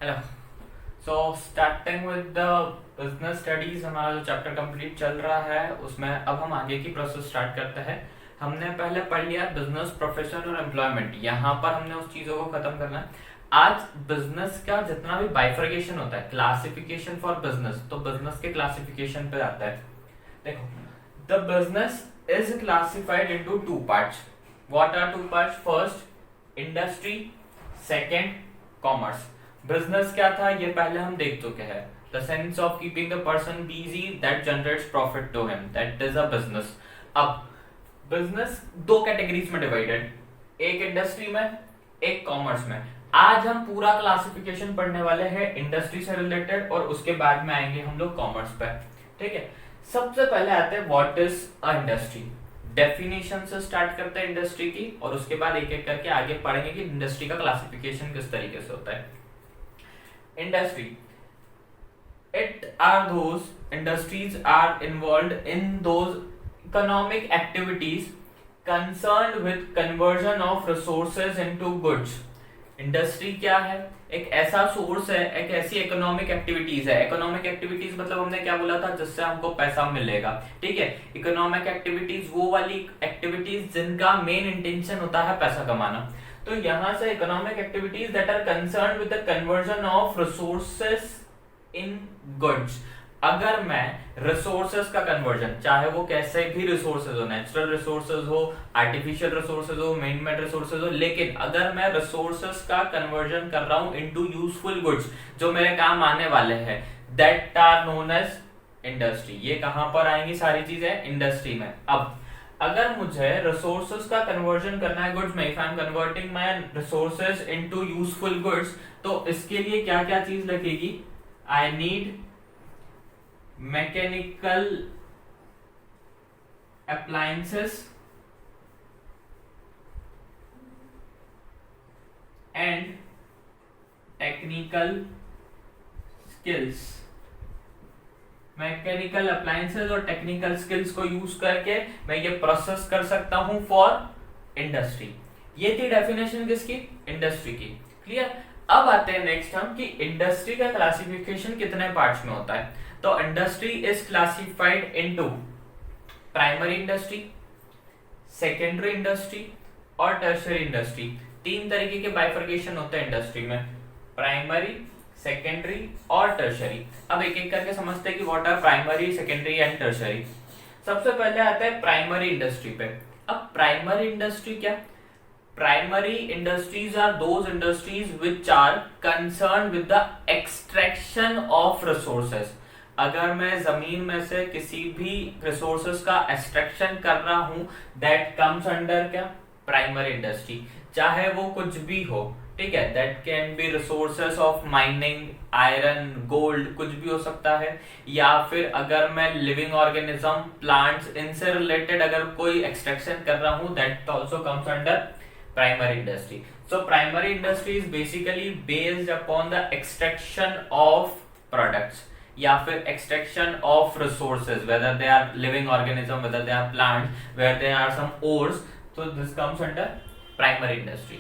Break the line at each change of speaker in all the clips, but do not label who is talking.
Hello. So starting with the business studies, हमारा जो chapter complete चल रहा है उसमें अब हम आगे की प्रोसेस स्टार्ट करते हैं। हमने पहले पढ़ लिया बिजनेस, प्रोफेशन और एम्प्लॉयमेंट। यहाँ पर हमने उस चीज़ों को खत्म करना है। आज बिजनेस का जितना भी बाइफर्केशन होता है, क्लासिफिकेशन फॉर बिजनेस, तो बिजनेस के क्लासिफिकेशन पे आता है। देखो, the business is classified into two parts. What are two parts? First industry, second commerce. Business क्या था ये पहले हम देख चुके हैं। The sense of keeping the person busy that generates profit to him, that is a business. अब business दो कैटेगरीज में डिवाइडेड, एक इंडस्ट्री में, एक कॉमर्स में। आज हम पूरा क्लासिफिकेशन पढ़ने वाले हैं इंडस्ट्री से रिलेटेड, और उसके बाद में आएंगे हम लोग कॉमर्स पे। ठीक है, सबसे पहले आते हैं what is a industry. Definition से स्टार्ट करते हैं इंडस्ट्री की, और उसके बाद एक एक करके आगे पढ़ेंगे कि इंडस्ट्री का क्लासिफिकेशन किस तरीके से होता है। Industry, it are those industries are involved in those economic activities concerned with conversion of resources into goods। Industry क्या है? एक ऐसा सोर्स है, एक ऐसी इकोनॉमिक एक्टिविटीज है। इकोनॉमिक एक्टिविटीज मतलब हमने क्या बोला था, जिससे हमको पैसा मिलेगा। ठीक है, इकोनॉमिक एक्टिविटीज वो वाली एक्टिविटीज जिनका मेन इंटेंशन होता है पैसा कमाना। तो यहां से economic activities that are concern with the conversion of resources in goods. अगर मैं रिसोर्सेज का कन्वर्जन, चाहे वो कैसे भी रिसोर्सेज हो, नेचुरल रिसोर्सेज हो, आर्टिफिशियल रिसोर्सेज हो, मैन मेड रिसोर्सेज हो, लेकिन अगर मैं रिसोर्सेज का कन्वर्जन कर रहा हूं इनटू यूजफुल गुड्स जो मेरे काम आने वाले हैं, that are known as industry. ये कहां पर आएंगी सारी चीजें? इंडस्ट्री में। अब अगर मुझे रिसोर्सेज का कन्वर्जन करना है गुड्स में, if I am converting my resources into useful goods, तो इसके लिए क्या क्या चीज लगेगी? I need mechanical appliances and technical skills। Mechanical appliances और टेक्निकल स्किल्स को यूज करके मैं ये प्रोसेस कर सकता हूं फॉर इंडस्ट्री। ये थी डेफिनेशन किसकी? इंडस्ट्री की। क्लियर? अब आते हैं नेक्स्ट हम कि इंडस्ट्री का क्लासिफिकेशन कितने पार्ट्स में होता है। तो industry is classified into primary industry, secondary industry और टर्शियरी इंडस्ट्री। तीन तरीके के बाइफर्केशन होते हैं इंडस्ट्री में, प्राइमरी, सेकेंडरी और टर्शियरी। अब एक एक करके समझते हैं कि what are primary, secondary and tertiary. सबसे पहले आता है प्राइमरी इंडस्ट्री पे। अब प्राइमरी इंडस्ट्री क्या? Primary industries are those industries which are concerned with the extraction of resources। अगर मैं जमीन में से किसी भी रिसोर्सेज का एक्सट्रैक्शन कर रहा हूं, दैट कम्स अंडर क्या? Primary industry. चाहे वो कुछ भी हो, ठीक है, that can be resources of mining, iron, gold, कुछ भी हो सकता है। या फिर अगर मैं लिविंग ऑर्गेनिज्म, प्लांट्स, इनसे रिलेटेड अगर कोई एक्सट्रैक्शन कर रहा हूं, that also comes under primary industry। So primary industry is basically based upon the extraction of products या फिर extraction of resources, whether they are living organism, whether they are plants, where there are some ores, so this comes under primary industry।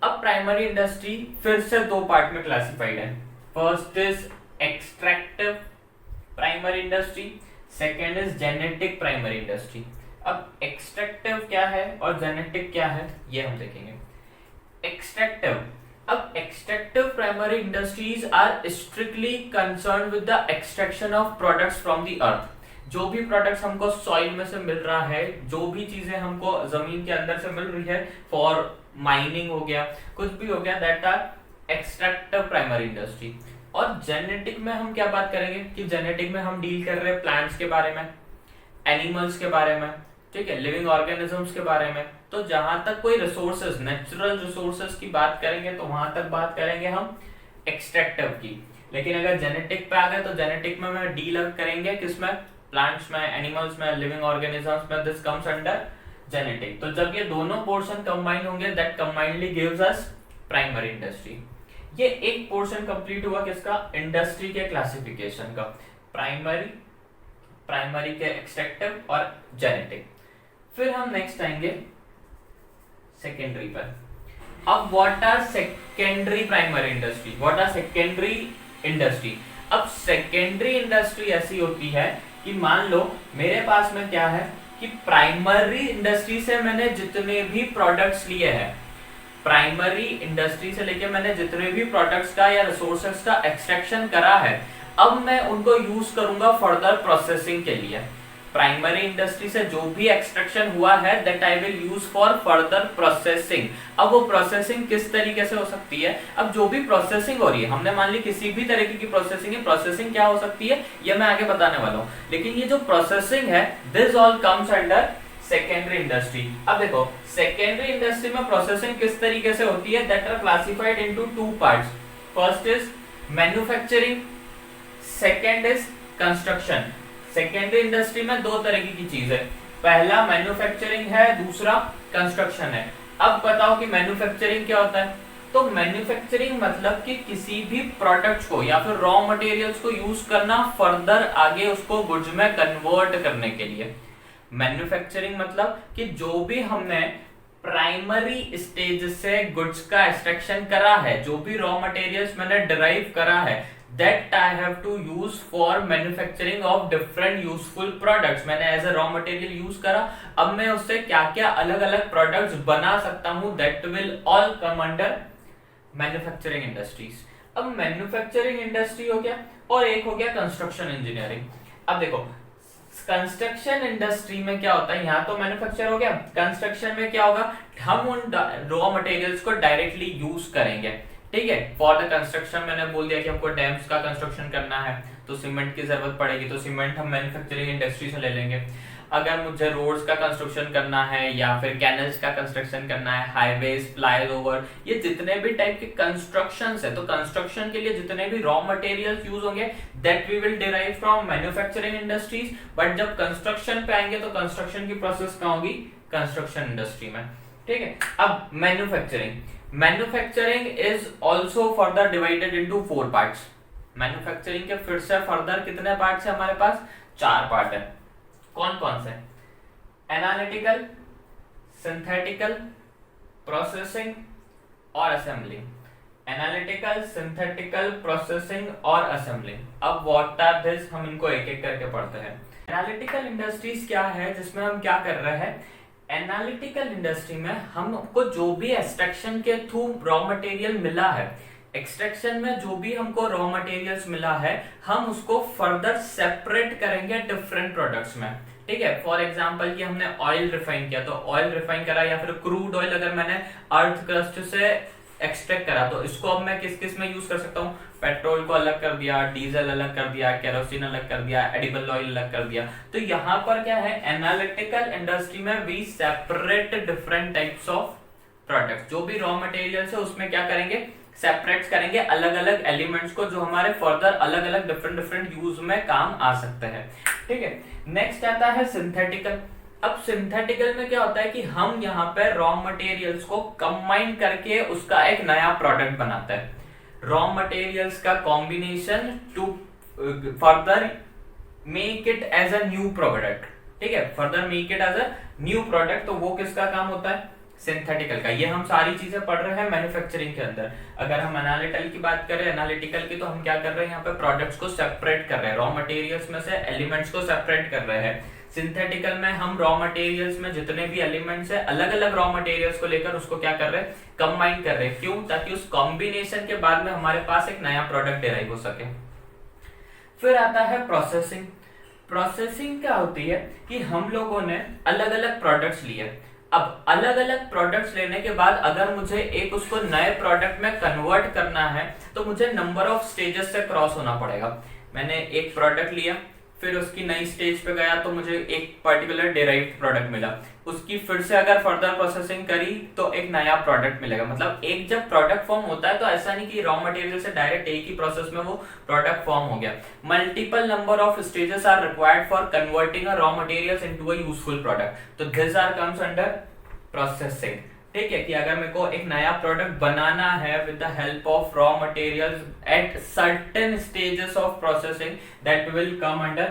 अब primary industry फिर से दो part में classified है। First is extractive primary industry, second is genetic primary industry। अब extractive क्या है और जेनेटिक क्या है ये हम देखेंगे। एक्सट्रैक्टिव, अब extractive primary industries are strictly concern with the extraction of products from the earth. जो भी प्रोडक्ट्स हमको सॉइल में से मिल रहा है, जो भी चीजें हमको जमीन के अंदर से मिल रही है, फॉर माइनिंग हो गया, कुछ भी हो गया, that are extractive primary industry. और जेनेटिक में हम क्या बात करेंगे कि जेनेटिक में हम डील कर रहे हैं प्लांट्स के बारे में, एनिमल्स के बारे में, ठीक है, लिविंग ऑर्गेनिजम्स के बारे में। तो जहां तक कोई रिसोर्सेज, नेचुरल रिसोर्सेज की बात करेंगे तो वहां तक बात करेंगे हम एक्सट्रैक्टिव की। लेकिन अगर जेनेटिक पे आ गए तो जेनेटिक में मैं डील करेंगे किसमें? प्लांट्स में, एनिमल्स में, लिविंग ऑर्गेनिजम्स में। This comes under genetic. तो जब ये दोनों पोर्शन कंबाइन होंगे, that combinedly gives us primary industry. ये एक पोर्शन कंप्लीट हुआ किसका? इंडस्ट्री के क्लासिफिकेशन का, प्राइमरी के एक्सट्रैक्टिव और जेनेटिक। फिर हम नेक्स्ट आएंगे सेकेंडरी पर। अब what are secondary primary industry. What are secondary industry? अब सेकेंडरी इंडस्ट्री ऐसी होती है कि मान लो मेरे पास में क्या है कि प्राइमरी इंडस्ट्री से मैंने जितने भी प्रोडक्ट्स लिए हैं, प्राइमरी इंडस्ट्री से लेके मैंने जितने भी प्रोडक्ट्स का या रिसोर्सेज का एक्सट्रैक्शन करा है, अब मैं उनको यूज करूंगा फर्दर प्रोसेसिंग के लिए। प्राइमरी इंडस्ट्री से जो भी एक्सट्रैक्शन हुआ है that I will use for further processing. अब वो प्रोसेसिंग किस तरीके से हो सकती है? अब जो भी प्रोसेसिंग हो रही है, हमने मान ली किसी भी तरीके की प्रोसेसिंग है, प्रोसेसिंग क्या हो सकती है ये मैं आगे बताने वाला हूँ, लेकिन ये जो प्रोसेसिंग है this all comes under secondary industry. अब देखो सेकेंडरी इंडस्ट्री में प्रोसेसिंग किस तरीके से होती है, that are classified into two parts. First is manufacturing, second is construction. Secondary industry में दो तरीके की चीज है, पहला मैन्युफैक्चरिंग है, दूसरा कंस्ट्रक्शन है। अब बताओ कि मैन्युफैक्चरिंग क्या होता है? तो मैन्युफैक्चरिंग मतलब कि किसी भी प्रोडक्ट को या फिर रॉ मटेरियल्स को यूज करना फर्दर आगे उसको गुड्स में कन्वर्ट करने के लिए। मैन्युफैक्चरिंग मतलब कि जो भी हमने प्राइमरी स्टेज से गुड्स का एक्सट्रैक्शन करा है, जो भी रॉ मटेरियल्स मैंने डिराइव करा है, that I have to use for manufacturing of different useful products। मैंने as a raw material use करा, अब मैं उससे क्या क्या अलग अलग प्रोडक्ट्स बना सकता हूं, that will all come under manufacturing industries. अब मैन्युफैक्चरिंग इंडस्ट्री हो गया और एक हो गया कंस्ट्रक्शन इंजीनियरिंग। अब देखो कंस्ट्रक्शन इंडस्ट्री में क्या होता है, यहाँ तो मैन्युफैक्चर हो गया, कंस्ट्रक्शन में क्या होगा, हम उन रॉ मटेरियल्स को डायरेक्टली यूज करेंगे। ठीक है, फॉर द कंस्ट्रक्शन मैंने बोल दिया कि हमको डैम्स का कंस्ट्रक्शन करना है तो सीमेंट की जरूरत पड़ेगी, तो सीमेंट हम मैन्युफैक्चरिंग इंडस्ट्री से ले लेंगे। अगर मुझे रोड्स का कंस्ट्रक्शन करना है या फिर कैनल्स का कंस्ट्रक्शन करना है, हाईवेज, फ्लाईओवर, ये जितने भी टाइप के कंस्ट्रक्शंस है, तो कंस्ट्रक्शन के लिए जितने भी रॉ मटेरियल्स यूज होंगे that we will derive from manufacturing industries. But जब कंस्ट्रक्शन पे आएंगे तो कंस्ट्रक्शन की प्रोसेस कहाँ होगी, कंस्ट्रक्शन इंडस्ट्री में। ठीक है, अब manufacturing is also further divided into 4 parts. Manufacturing के फिर से फर्दर कितने पार्ट्स है हमारे पास, 4 पार्ट है। कौन कौन से? एनालिटिकल, सिंथेटिकल, प्रोसेसिंग और असेंबलिंग। एनालिटिकल, सिंथेटिकल, प्रोसेसिंग और असेंबलिंग। अब व्हाट आर दिस, हम इनको एक एक करके पढ़ते हैं। एनालिटिकल इंडस्ट्रीज क्या है, जिसमें हम क्या कर रहे हैं, एनालिटिकल इंडस्ट्री में हमको जो भी एक्सट्रैक्शन के थ्रू रॉ मटेरियल मिला है, एक्सट्रैक्शन में जो भी हमको रॉ मटेरियल्स मिला है, हम उसको फर्दर सेपरेट करेंगे डिफरेंट प्रोडक्ट्स में। ठीक है, फॉर एग्जांपल कि हमने ऑयल रिफाइन किया तो ऑयल रिफाइन करा, या फिर क्रूड ऑयल अगर मैंने अर्थ क्रस्ट से एक्सट्रैक्ट करा तो इसको अब मैं किस किस में यूज कर सकता हूँ, पेट्रोल को अलग कर दिया, डीजल अलग कर दिया, केरोसिन अलग कर दिया, एडिबल ऑयल अलग कर दिया। तो यहाँ पर क्या है, एनालिटिकल इंडस्ट्री में we separate different types of products. जो भी रॉ मटेरियल्स है उसमें क्या करेंगे, सेपरेट करेंगे अलग अलग एलिमेंट्स को, जो हमारे फर्दर अलग अलग डिफरेंट यूज में काम आ सकते हैं। ठीक है, नेक्स्ट आता है सिंथेटिकल। अब सिंथेटिकल में क्या होता है कि हम यहाँ पे रॉ मटेरियल्स को कंबाइन करके उसका एक नया प्रोडक्ट बनाते हैं। रॉ मटेरियल्स का combination to further make it as a new product. ठीक है, further make it as a new product, तो वो किसका काम होता है, सिंथेटिकल का। ये हम सारी चीजें पढ़ रहे हैं मैन्युफैक्चरिंग के अंदर। अगर हम एनालिटिकल की बात करें, एनालिटिकल की, तो हम क्या कर रहे हैं, यहाँ पे प्रोडक्ट्स को सेपरेट कर रहे हैं, रॉ मटेरियल्स में से एलिमेंट्स को सेपरेट कर रहे हैं। सिंथेटिकल में हम रॉ मटेरियल्स में जितने भी एलिमेंट्स है, अलग अलग रॉ मटेरियल्स को लेकर उसको क्या कर रहे हैं, कंबाइन कर रहे हैं। क्यों? ताकि उस कॉम्बिनेशन के बाद में हमारे पास एक नया प्रोडक्ट डिराइव हो सके। फिर आता है प्रोसेसिंग। प्रोसेसिंग क्या होती है कि हम लोगों ने अलग अलग प्रोडक्ट्स लिए, अब अलग अलग प्रोडक्ट्स लेने के बाद अगर मुझे एक उसको नए प्रोडक्ट में कन्वर्ट करना है तो मुझे नंबर ऑफ स्टेजेस से क्रॉस होना पड़ेगा। मैंने एक प्रोडक्ट लिया, फिर उसकी नई स्टेज पे गया तो मुझे एक पर्टिकुलर डेराइव्ड प्रोडक्ट मिला, उसकी फिर से अगर फर्दर प्रोसेसिंग करी तो एक नया प्रोडक्ट मिलेगा। मतलब एक जब प्रोडक्ट फॉर्म होता है तो ऐसा नहीं कि रॉ मटेरियल से डायरेक्ट एक ही प्रोसेस में वो प्रोडक्ट फॉर्म हो गया। Multiple number of stages are required for converting a raw materials into a useful product, तो this are comes under processing. ठीक है, कि अगर मेरे को एक नया प्रोडक्ट बनाना है with the help of raw materials at certain stages of processing, that will come under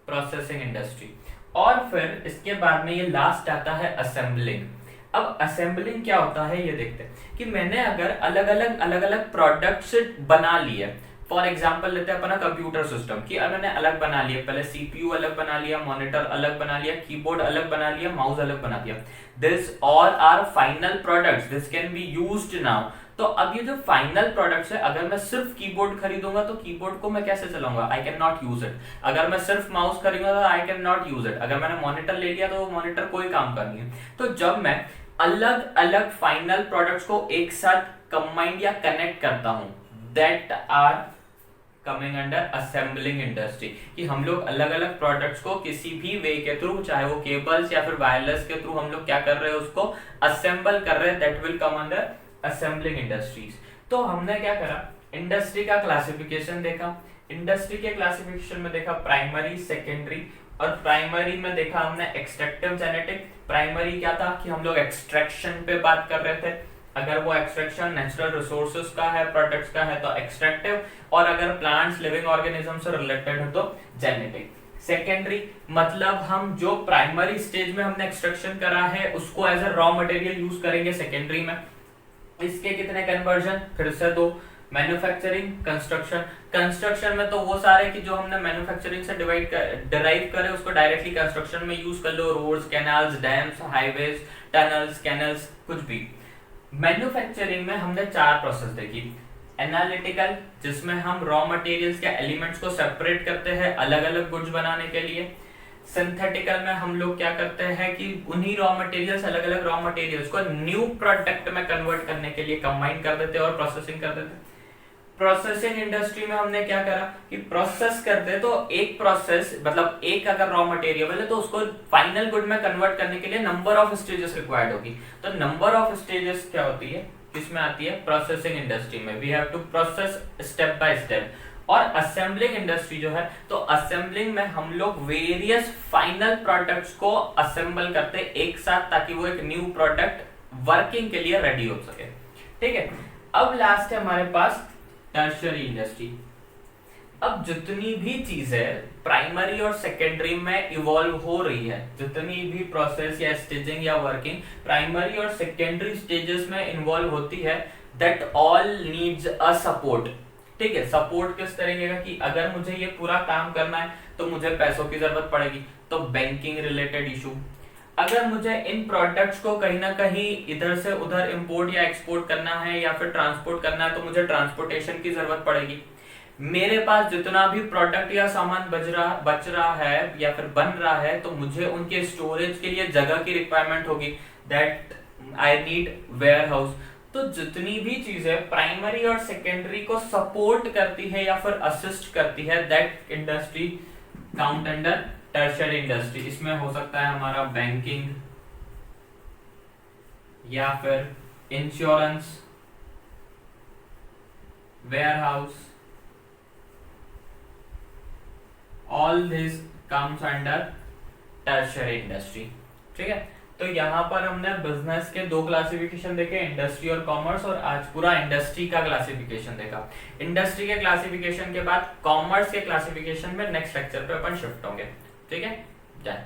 processing industry. और फिर इसके बाद में ये लास्ट आता है असेंबलिंग। अब असेंबलिंग क्या होता है ये देखते हैं कि मैंने अगर अलग अलग प्रोडक्ट्स बना लिए, फॉर एग्जाम्पल लेते हैं अपना कंप्यूटर सिस्टम की, अब मैंने अलग बना लिया, पहले सीपीयू अलग बना लिया, मॉनिटर अलग बना लिया, कीबोर्ड अलग बना लिया, माउस अलग बना दिया, this all are final products, this can be used now. तो अब ये जो फाइनल प्रोडक्ट्स है, अगर मैं सिर्फ कीबोर्ड खरीदूंगा तो कीबोर्ड को मैं कैसे चलाऊंगा, I can not use it. अगर मैं सिर्फ माउस खरीदूंगा तो I can not use it. अगर मैंने मॉनिटर ले लिया तो वो मॉनिटर कोई काम का नहीं है। तो जब मैं अलग अलग फाइनल प्रोडक्ट्स को एक साथ कंबाइंड या कनेक्ट करता हूं, that are coming under assembling industry, कि हम लोग अलग अलग प्रोडक्ट्स को किसी भी वे के थ्रू, चाहे वो केबल्स या फिर वायरलेस के थ्रू, हम लोग क्या कर रहे हैं, उसको असेंबल कर रहे हैं, that will come under assembling industries. तो हमने क्या करा, इंडस्ट्री का क्लासिफिकेशन देखा, इंडस्ट्री के क्लासिफिकेशन में देखा प्राइमरी, सेकेंडरी, और प्राइमरी में देखा हमने एक्सट्रैक्टिव जेनेटिक। प्राइमरी क्या था कि हम लोग एक्सट्रैक्शन पे बात कर रहे थे, अगर वो एक्सट्रैक्शन नेचुरल रिसोर्सेज का है, प्रोडक्ट्स का है तो एक्सट्रैक्टिव, और अगर प्लांट्स लिविंग ऑर्गेनिज्म से रिलेटेड है तो जेनेटिक। सेकेंडरी मतलब हम जो प्राइमरी स्टेज में हमने एक्सट्रैक्शन करा है उसको as a raw material use करेंगे सेकेंडरी में। इसके कितने कन्वर्जन, फिर से दो, मैन्युफैक्चरिंग, कंस्ट्रक्शन। कंस्ट्रक्शन में तो वो सारे की जो हमने मैन्युफैक्चरिंग से डिराइव करे उसको डायरेक्टली कंस्ट्रक्शन में यूज कर लो, roads, canals, dams, highways, tunnels, canals, कुछ भी। मैन्युफैक्चरिंग में हमने 4 प्रोसेस देखी, एनालिटिकल जिसमें हम रॉ मटेरियल्स के एलिमेंट्स को सेपरेट करते हैं अलग अलग गुड्स बनाने के लिए। सिंथेटिकल में हम लोग क्या करते हैं कि उन्हीं रॉ मटेरियल्स, अलग अलग रॉ मटेरियल्स को न्यू प्रोडक्ट में कन्वर्ट करने के लिए कंबाइन कर देते और प्रोसेसिंग कर देते। प्रोसेसिंग इंडस्ट्री में हमने क्या करा कि प्रोसेस करते, तो एक प्रोसेस मतलब एक अगर रॉ मटेरियल है तो उसको फाइनल गुड में कन्वर्ट करने के लिए नंबर ऑफ स्टेजेस रिक्वायर्ड होगी। तो नंबर ऑफ स्टेजेस क्या होती है, किसमें आती है, प्रोसेसिंग इंडस्ट्री में। We have to process step by step. और असेंबलिंग इंडस्ट्री जो है, तो असेंबलिंग में हम लोग वेरियस फाइनल प्रोडक्ट्स को असेंबल करते एक साथ ताकि वो एक न्यू प्रोडक्ट वर्किंग के लिए रेडी हो सके। ठीक है, अब लास्ट है हमारे पास टर्शियरी इंडस्ट्री। अब जितनी भी चीजें प्राइमरी और सेकेंडरी में इवॉल्व हो रही है, जितनी भी प्रोसेस या स्टेजिंग या वर्किंग प्राइमरी और सेकेंडरी स्टेजेस में इन्वॉल्व होती है, that all needs a support. ठीक है, सपोर्ट किस तरीके का कि अगर मुझे ये पूरा काम करना है तो मुझे पैसों की जरूरत पड़ेगी, तो बैंकिंग रिलेटेड इशू। अगर मुझे इन प्रोडक्ट्स को कहीं ना कहीं इधर से उधर इंपोर्ट या एक्सपोर्ट करना है या फिर ट्रांसपोर्ट करना है तो मुझे ट्रांसपोर्टेशन की जरूरत पड़ेगी। मेरे पास जितना भी प्रोडक्ट या सामान बच रहा है या फिर बन रहा है तो मुझे उनके स्टोरेज के लिए जगह की रिक्वायरमेंट होगी, that I need warehouse. तो जितनी भी चीजें प्राइमरी और सेकेंडरी को सपोर्ट करती है या फिर असिस्ट करती है, that industry count under tertiary industry. इसमें हो सकता है हमारा बैंकिंग या फिर insurance, warehouse, all this comes under tertiary industry. ठीक है, तो यहाँ पर हमने बिजनेस के 2 क्लासिफिकेशन देखे, इंडस्ट्री और कॉमर्स, और आज पूरा इंडस्ट्री का क्लासिफिकेशन देखा। इंडस्ट्री के क्लासिफिकेशन के बाद कॉमर्स के क्लासिफिकेशन में नेक्स्ट लेक्चर पे अपन शिफ्ट होंगे। ठीक है, जय।